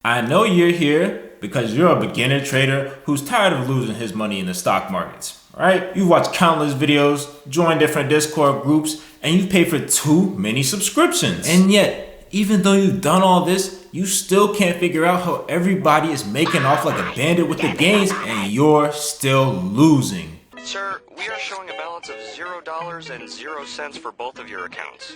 I know you're here because you're a beginner trader who's tired of losing his money in the stock markets, right? You've watched countless videos, joined different Discord groups, and you've paid for too many subscriptions. And yet, even though you've done all this, you still can't figure out how everybody is making off like a bandit with the gains and you're still losing. Sir, we are showing a balance of $0.00 for both of your accounts.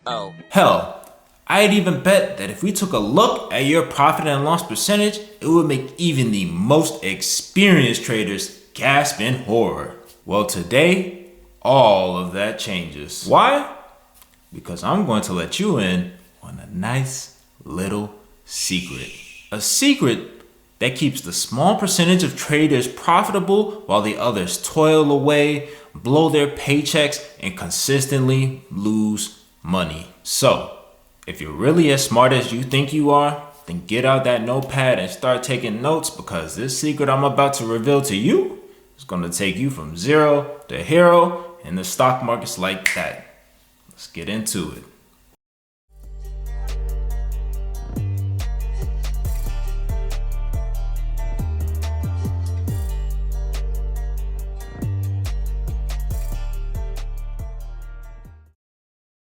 Oh. Hell, I'd even bet that if we took a look at your profit and loss percentage, it would make even the most experienced traders gasp in horror. Well, today, all of that changes. Why? Because I'm going to let you in on a nice little secret. A secret that keeps the small percentage of traders profitable while the others toil away, blow their paychecks, and consistently lose money. So, if you're really as smart as you think you are, then get out that notepad and start taking notes, because this secret I'm about to reveal to you is going to take you from zero to hero in the stock markets like that. Let's get into it.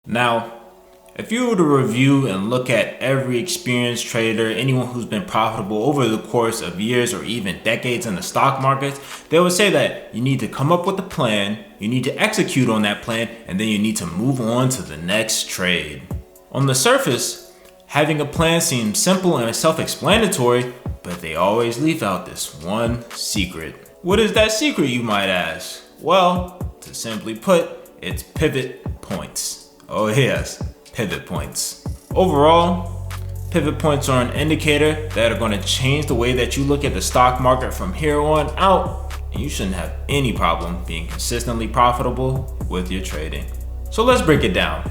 Now, if you were to review and look at every experienced trader, anyone who's been profitable over the course of years or even decades in the stock market, they would say that you need to come up with a plan, you need to execute on that plan, and then you need to move on to the next trade. On the surface, having a plan seems simple and self-explanatory, but they always leave out this one secret. What is that secret, you might ask? Well, to simply put, it's pivot points. Oh yes, pivot points. Overall, pivot points are an indicator that are going to change the way that you look at the stock market from here on out, and you shouldn't have any problem being consistently profitable with your trading. So let's break it down.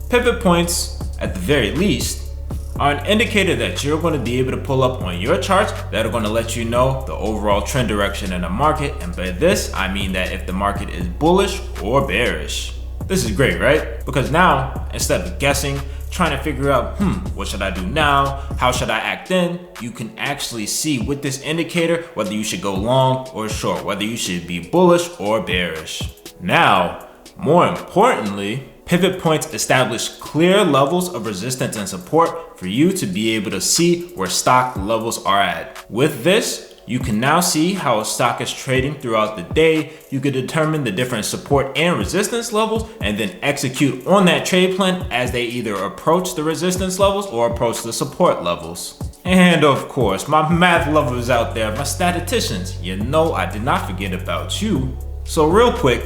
Pivot points, at the very least, are an indicator that you're going to be able to pull up on your charts that are going to let you know the overall trend direction in the market, and by this I mean that if the market is bullish or bearish. This is great, right? Because now, instead of guessing, trying to figure out, what should I do now? How should I act then? You can actually see with this indicator whether you should go long or short, whether you should be bullish or bearish. Now, more importantly, pivot points establish clear levels of resistance and support for you to be able to see where stock levels are at. With this, you can now see how a stock is trading throughout the day. You can determine the different support and resistance levels and then execute on that trade plan as they either approach the resistance levels or approach the support levels. And of course, my math lovers out there, my statisticians, you know I did not forget about you. So real quick,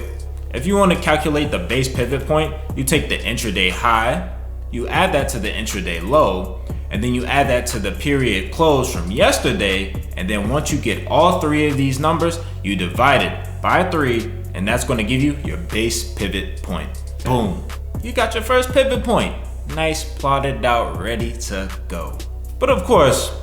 if you want to calculate the base pivot point, you take the intraday high, you add that to the intraday low, and then you add that to the period close from yesterday, and then once you get all three of these numbers, you divide it by 3, and that's going to give you your base pivot point. Boom. You got your first pivot point. Nice, plotted out, ready to go. But of course,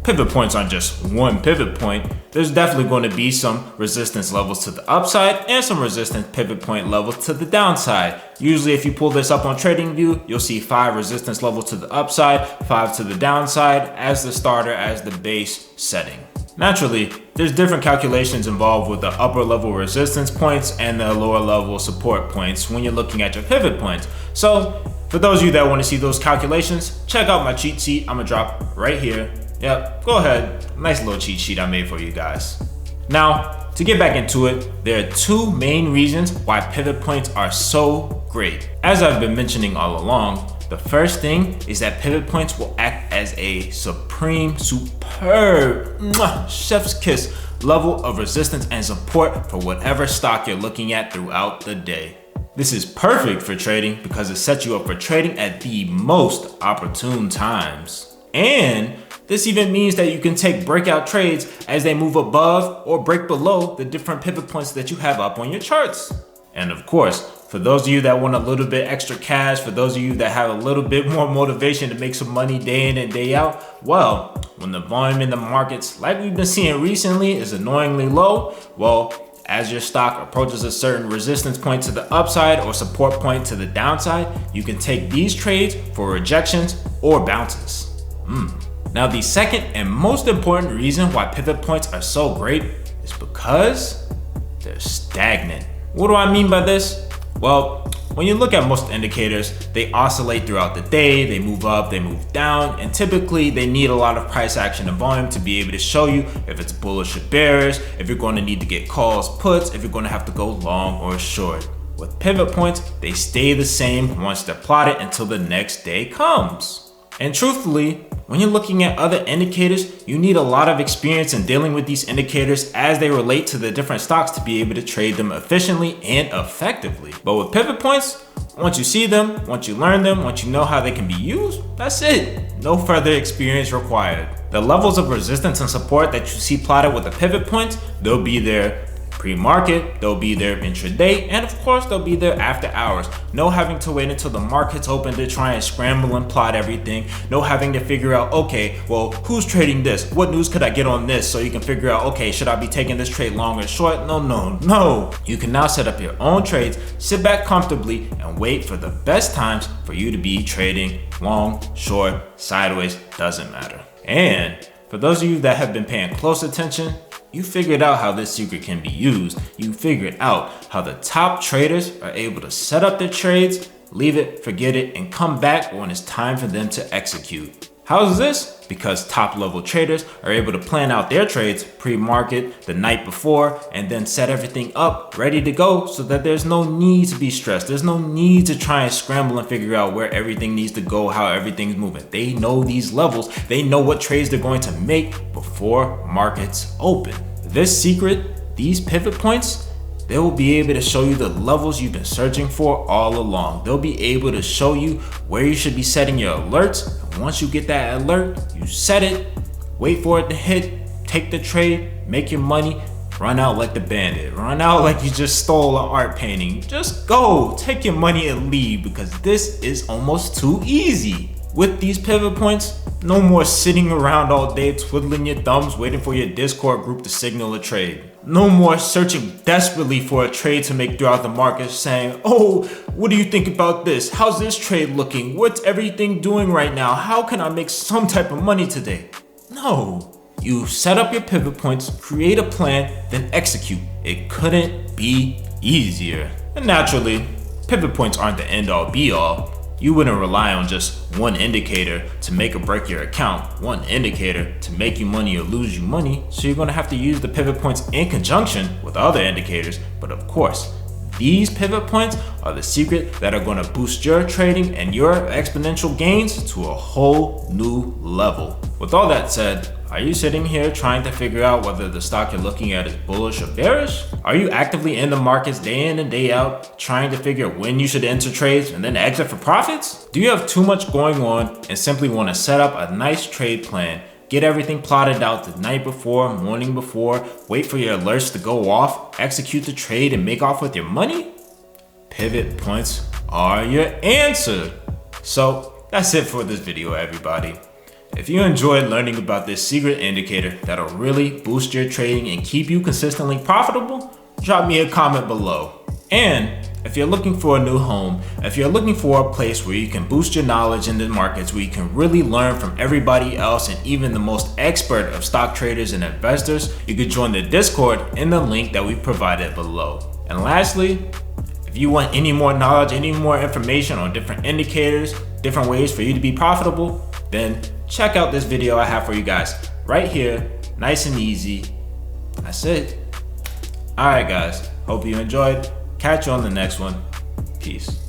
pivot points aren't just one pivot point. There's definitely going to be some resistance levels to the upside and some resistance pivot point levels to the downside. Usually if you pull this up on TradingView, you'll see 5 resistance levels to the upside, 5 to the downside as the starter, as the base setting. Naturally, there's different calculations involved with the upper level resistance points and the lower level support points when you're looking at your pivot points. So for those of you that want to see those calculations, check out my cheat sheet I'm gonna drop right here. Yep, go ahead. Nice little cheat sheet I made for you guys. Now, to get back into it, there are 2 main reasons why pivot points are so great. As I've been mentioning all along, the first thing is that pivot points will act as a supreme, superb, chef's kiss level of resistance and support for whatever stock you're looking at throughout the day. This is perfect for trading because it sets you up for trading at the most opportune times. And this even means that you can take breakout trades as they move above or break below the different pivot points that you have up on your charts. And of course, for those of you that want a little bit extra cash, for those of you that have a little bit more motivation to make some money day in and day out, well, when the volume in the markets, like we've been seeing recently, is annoyingly low, well, as your stock approaches a certain resistance point to the upside or support point to the downside, you can take these trades for rejections or bounces. Now, the second and most important reason why pivot points are so great is because they're stagnant. What do I mean by this? Well, when you look at most indicators, they oscillate throughout the day, they move up, they move down, and typically they need a lot of price action and volume to be able to show you if it's bullish or bearish, if you're going to need to get calls, puts, if you're going to have to go long or short. With pivot points, they stay the same once they're plotted until the next day comes. And truthfully, when you're looking at other indicators, you need a lot of experience in dealing with these indicators as they relate to the different stocks to be able to trade them efficiently and effectively. But with pivot points, once you see them, once you learn them, once you know how they can be used, that's it. No further experience required. The levels of resistance and support that you see plotted with the pivot points, they'll be there pre-market, they'll be there intraday, and of course they'll be there after hours. No having to wait until the market's open to try and scramble and plot everything. No having to figure out, okay, well, who's trading this? What news could I get on this? So you can figure out, okay, should I be taking this trade long or short? No. You can now set up your own trades, sit back comfortably, and wait for the best times for you to be trading long, short, sideways, doesn't matter. And for those of you that have been paying close attention, you figured out how this secret can be used. You figured out how the top traders are able to set up their trades, leave it, forget it, and come back when it's time for them to execute. How is this? Because top level traders are able to plan out their trades pre-market the night before and then set everything up ready to go so that there's no need to be stressed. There's no need to try and scramble and figure out where everything needs to go, how everything's moving. They know these levels. They know what trades they're going to make before markets open. This secret, these pivot points, they will be able to show you the levels you've been searching for all along. They'll be able to show you where you should be setting your alerts. And once you get that alert, you set it, wait for it to hit, take the trade, make your money, run out like the bandit, run out like you just stole an art painting. Just go, take your money and leave, because this is almost too easy. With these pivot points, no more sitting around all day twiddling your thumbs waiting for your Discord group to signal a trade. No more searching desperately for a trade to make throughout the market saying, oh, what do you think about this? How's this trade looking? What's everything doing right now? How can I make some type of money today? No. You set up your pivot points, create a plan, then execute. It couldn't be easier. And naturally, pivot points aren't the end all be all. You wouldn't rely on just one indicator to make or break your account, one indicator to make you money or lose you money, so you're going to have to use the pivot points in conjunction with other indicators. But of course, these pivot points are the secret that are going to boost your trading and your exponential gains to a whole new level. With all that said, are you sitting here trying to figure out whether the stock you're looking at is bullish or bearish? Are you actively in the markets day in and day out, trying to figure when you should enter trades and then exit for profits? Do you have too much going on and simply want to set up a nice trade plan, get everything plotted out the night before, morning before, wait for your alerts to go off, execute the trade, and make off with your money? Pivot points are your answer. So that's it for this video, everybody. If you enjoyed learning about this secret indicator that'll really boost your trading and keep you consistently profitable, drop me a comment below. And if you're looking for a new home, if you're looking for a place where you can boost your knowledge in the markets, where you can really learn from everybody else and even the most expert of stock traders and investors, you could join the Discord in the link that we provided below. And lastly, if you want any more knowledge, any more information on different indicators, different ways for you to be profitable, then check out this video I have for you guys right here, nice and easy. That's it. Alright guys, hope you enjoyed. Catch you on the next one. Peace.